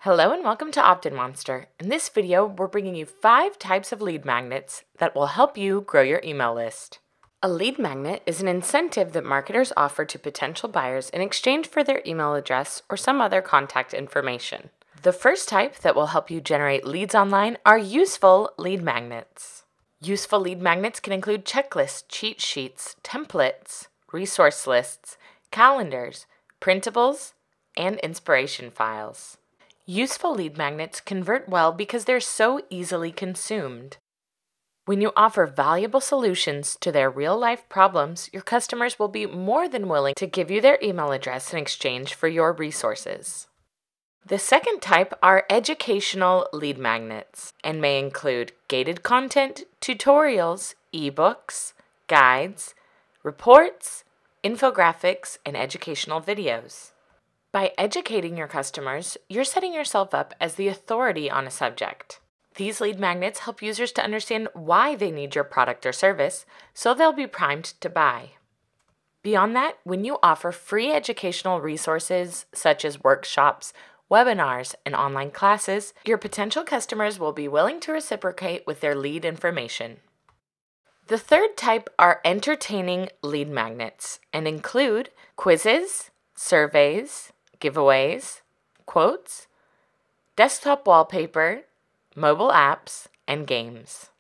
Hello and welcome to OptinMonster. In this video, we're bringing you 5 types of lead magnets that will help you grow your email list. A lead magnet is an incentive that marketers offer to potential buyers in exchange for their email address or some other contact information. The first type that will help you generate leads online are useful lead magnets. Useful lead magnets can include checklists, cheat sheets, templates, resource lists, calendars, printables, and inspiration files. Useful lead magnets convert well because they're so easily consumed. When you offer valuable solutions to their real-life problems, your customers will be more than willing to give you their email address in exchange for your resources. The second type are educational lead magnets and may include gated content, tutorials, ebooks, guides, reports, infographics, and educational videos. By educating your customers, you're setting yourself up as the authority on a subject. These lead magnets help users to understand why they need your product or service, so they'll be primed to buy. Beyond that, when you offer free educational resources such as workshops, webinars, and online classes, your potential customers will be willing to reciprocate with their lead information. The third type are entertaining lead magnets and include quizzes, surveys, giveaways, quotes, desktop wallpaper, mobile apps, and games.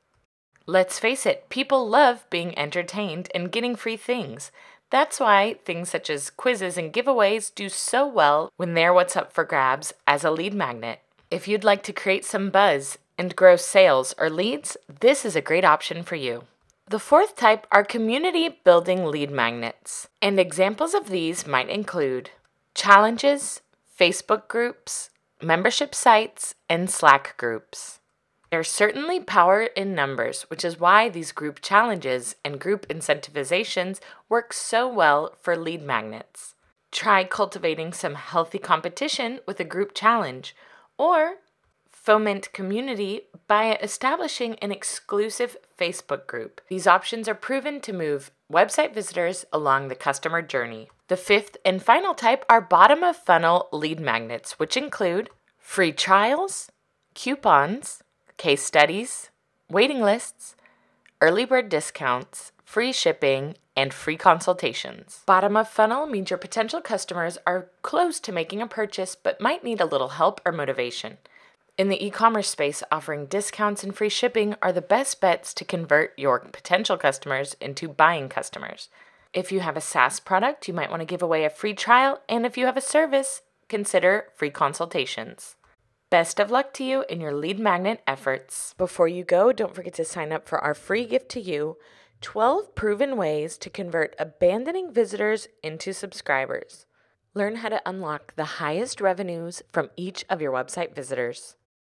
Let's face it, people love being entertained and getting free things. That's why things such as quizzes and giveaways do so well when they're what's up for grabs as a lead magnet. If you'd like to create some buzz and grow sales or leads, this is a great option for you. The fourth type are community building lead magnets, and examples of these might include challenges, Facebook groups, membership sites, and Slack groups. There's certainly power in numbers, which is why these group challenges and group incentivizations work so well for lead magnets. Try cultivating some healthy competition with a group challenge, or foment community by establishing an exclusive Facebook group. These options are proven to move website visitors along the customer journey. The fifth and final type are bottom-of-funnel lead magnets, which include free trials, coupons, case studies, waiting lists, early bird discounts, free shipping, and free consultations. Bottom-of-funnel means your potential customers are close to making a purchase but might need a little help or motivation. In the e-commerce space, offering discounts and free shipping are the best bets to convert your potential customers into buying customers. If you have a SaaS product, you might want to give away a free trial, and if you have a service, consider free consultations. Best of luck to you in your lead magnet efforts. Before you go, don't forget to sign up for our free gift to you, 12 proven ways to convert abandoning visitors into subscribers. Learn how to unlock the highest revenues from each of your website visitors.